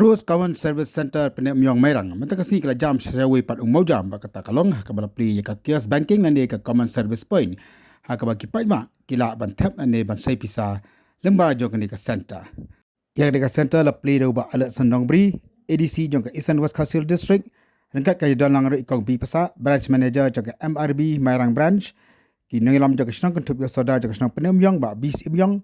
Karus Kawan Service Center Penyong Merang mata kasi kala jam sesuai pat umau jam bakata kalong ha kabala pli ka kios banking nande ka common service point ha ka bagi paima kila ban tap ane ban sai pisa lemba jong ni ka center ya ka center la pli do ba ala sandong bri ADC jong ka Eastern West Khasil District rengkat ka don lang ri kong bi pasa branch manager jong ka MRB Merang branch ki ngilam jong ka snang kan tup yo soda jong ka snang Penyong ba bis imyong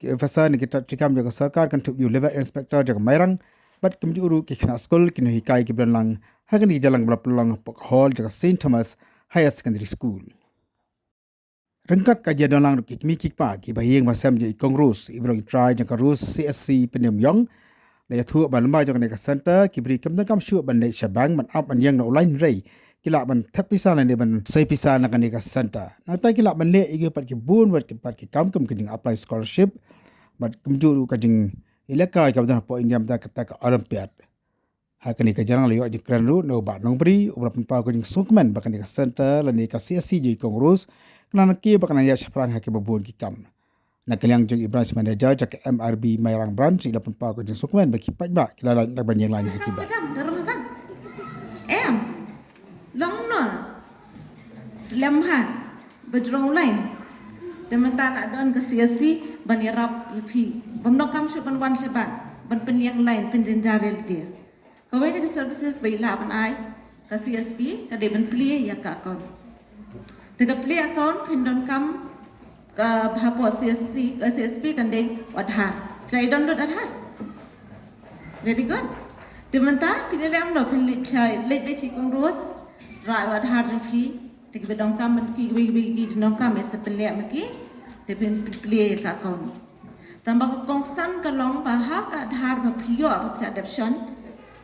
ki fasa ni kita tikam jong ka sarkar kan tup yo level inspector jong ka Merang But kemjuru ki khna school kinu hikai ki branlang hagani jalang blaplang pok hall jaga St Thomas Higher Secondary School. Rengkat kajian dalang ki mi ki pa ki bahing masam je kongrus ibrong try jaga rus CSC Penyong le thu ban lamba jaga ka center ki bri kam kam shu ban le shabang man up an yang no line rei kila ban thapisa le ban sai pisa na ka center na ta kila ban le igi pat ki bun wat ki pat ki kam ki apply scholarship but kemjuru ka jing Ilaka kawasan po India mata kata Olympiad. Hakani ka jarang layo ajikran ru no ba nong bri ubra pempa ko jing sukman bakani ka center lani ka CSC ji kongrus kana ki bakana ya shapran hake babun ki kam. Nakaliang jing branch manager jak MRB Merang branch ila pempa ko jing sukman baki pajba kilala nak ban yang lain hakibat. Long no. Slamhan bajrong lain. Temata nak don ke CSC ban yarap ipi. Bamnokam shuban wan shaban ban penyang lain penjenjarel dia. Kawai ke services baila ban ai ka CSP ka de ban play ya ka account. Tega play account pindon kam ka bhapo CSP kan de Aadhaar. Kai download Aadhaar. Very good. Temata pinile amno pinle chai late be sikong ros rai Aadhaar fi tega bedong kam ban ki wi dong kam se play maki de play ka account. Tambah kongsan kalong bahak Aadhaar bapio bapia adoption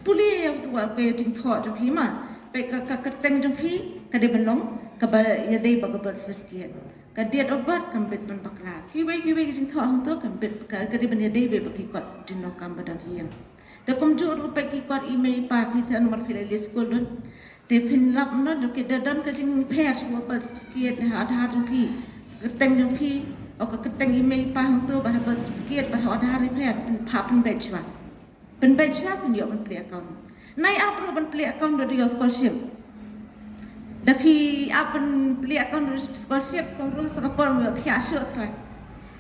puli yang tua pe ting tho jo phi ma pe ka keteng jo phi ka de benong ka ba ya dei ba birth certificate ka date of birth kam bet ban bakla ki wei ting tho hang to kam bet ka de ben ya dei be ba ki kot din no kam ba dan hian te kom jo ru pe ki kot email pa phi sa nomor file list ko don te phin lap no do ke dan ka jing phe so birth certificate Aadhaar jo phi keteng jo phi Oka keteng email pa untuk bahasa sedikit bahasa Aadhaar ni pun bejwa. Pen bejwa pun yo pen play account. Nai apa pen play account do yo scholarship. Tapi apa play account do scholarship kong ru sakapon yo thia shu thai.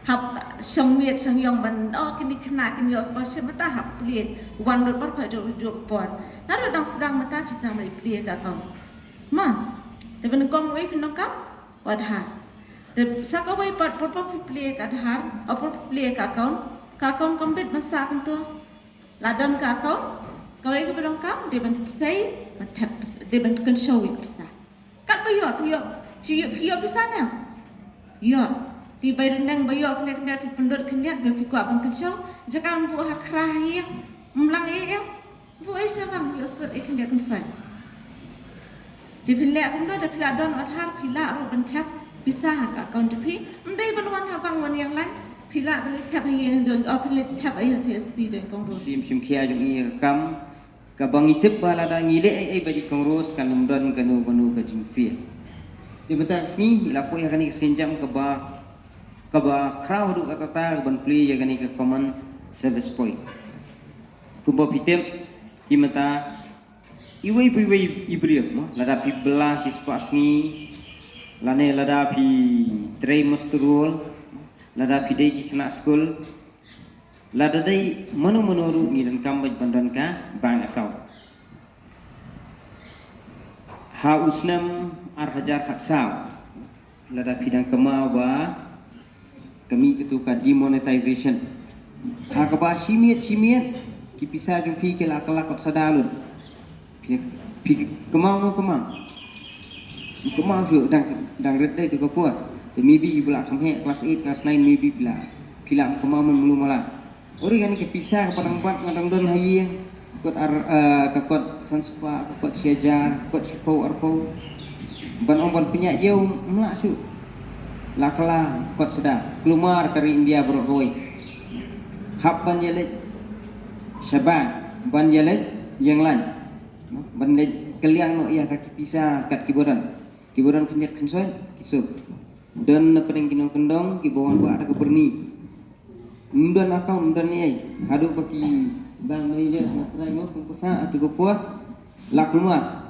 Hap shong miet shong yong ban kini kena kini yo scholarship mata hap play one do par do pon. Naru dang sedang mata bisa mai play account. Ma, tapi kong wei pun kam Aadhaar. Sakawai pat play ka Aadhaar apa play ka account komplit masak tu ladon ka account kawai ke bedong kam dia ban say matap dia ban kan show it bisa kat bayo ciyo bisa na yo ti bay nang bayo kena pendut kena dia fi ko ban kan show jakan bu hakra hi mlang bu ai jangan yo ser kena kan sai di pile pun do da ladon Aadhaar pila ro ban tap bisa ka account pi ndai banwan ha bang wan yang lain pila beli tap yang do pilih tap ai CSC dan kongrus sim khia jung i kam ka bang itip bala da ngile ai baji kongrus kan umdon kanu ka jing fi di betak sini la po ya kani senjam ka ba crowd du kata ta ban play ya kani ka common service point ku bo pitem ki mata iwei ibriep mo la da pi bla si spas ni lane lada pi tray masterul lada pi dei kena school lada dei manu ru ngi dan kambaj bandan ka bank account ha usnam ar hajar khaksau lada pi dan kema ba kami itu ka demonetization ha ka ba simiet ki pisa jung pi ke la kot sadalun pi kemau Kemau tu dang redai tu kapur. Maybe pula sampai kelas 8, kelas 9 maybe pula. Pila kemau melum malah. Ori kan ke pisah ke padang buat ngadang don hai. Kot kot sanspa, kot syajar, kot sipo arpo. Ban punya jauh melak su. Lakla kot sedap. Keluar dari India beroi. Hab ban jelet. Syaban ban jelet yang lain. Ban keliang no ia kaki pisah kat kiboran kenyat kensoy kisuk dan pening kinong kendong ki bawang ba ada keperni mundan akau mundan ni hadu baki Bang Malaysia Setelah pengkuasa atau kepuat lak lumah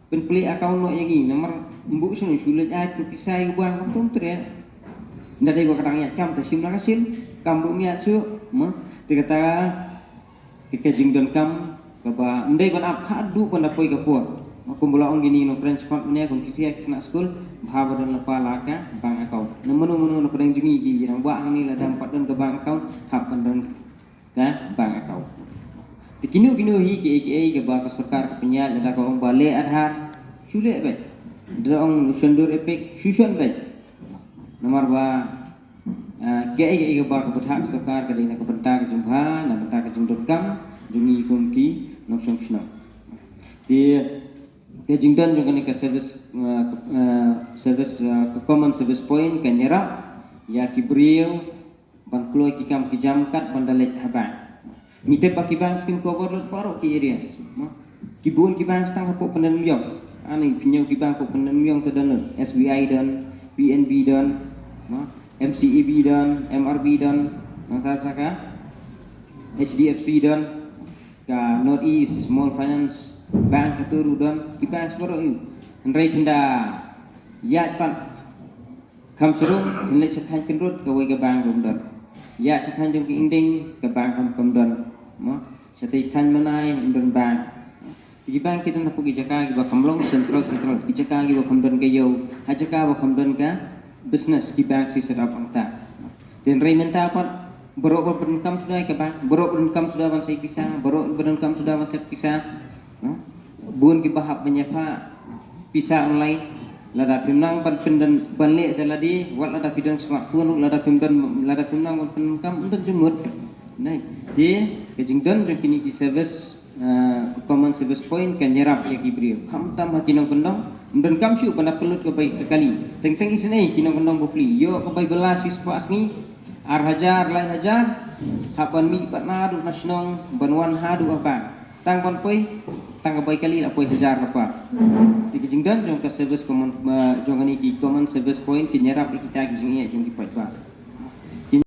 penpeli akaun no yagi nomor mbuk sunu sulit ai tu pisai buang kampung tu ya ndai gua katang ya cam tasim la kasil kampung ya su ma dikata kekejing don kam kaba ndai ban ap hadu pan dapoi kapuat aku mula on gini no friends part ne kon kisi kena school bahaba dan lepa laka bang akaun nomor no pedang jungi gi yang buat ni la dam pat don ke bang akaun hap dan ka bang akaun Tikinu hi ke ba ka sarkar ka penyat ada ka ong bale adhar sulit baik ada ong sundur epek susun baik nomor ba ke ba ka berhak sarkar ka dina ka benta ka jumpa na benta ka jumdut kam jungi kumki nok song sno di ke jingdan juga ni ka service common service point kan nyerap ya kibriu ban kloi ki kam ki jamkat bandalet haban Mite baki bang skim cover paro ki areas. Kibun ki bang stang po pendan myong. Ani pinyo ki bang po pendan myong to dan SBI dan PNB dan MCEB dan MRB dan nata saka HDFC dan ka Northeast Small Finance Bank katuru dan ki bang paro yu. Henry pinda ya pan kam suruh henlek chathan kendrut ka wei ka bang rum dan. Ya chathan jom ki inding ka bang kam dan Satu istan manai indon bang. Di bang kita nak pergi Jakarta, kita kamlong central. Di Jakarta kita kamdon ke yo, hajaka kita kamdon ke business di bang si serap angta. Dan rementa apa? Berok berincome sudah ke bang, berok berincome sudah ban saya pisah, berok berincome sudah ban saya pisah. Bun ki bahap menyapa pisah online. Lada pimnang ban pendan ban le daladi, wat lada pidang smartphone, lada pimnang ban pencam untuk jemut. Nah, dia kejingdan jom kini ki service common service point kan nyerap ya ki brio. Kam tambah kinong kendong dan kam syu pada pelut ke baik kali. Teng isnei kinong kendong bopli. Yo ke baik belas siswa asni ar hajar lain hajar hapan mi patnadu nasionong banwan hadu apa. Tang pan poi tang ke baik kali apa hajar apa. Di kejingdan jom ke service common jom ni ki common service point ki nyerap kita ki jing jom ki patwa.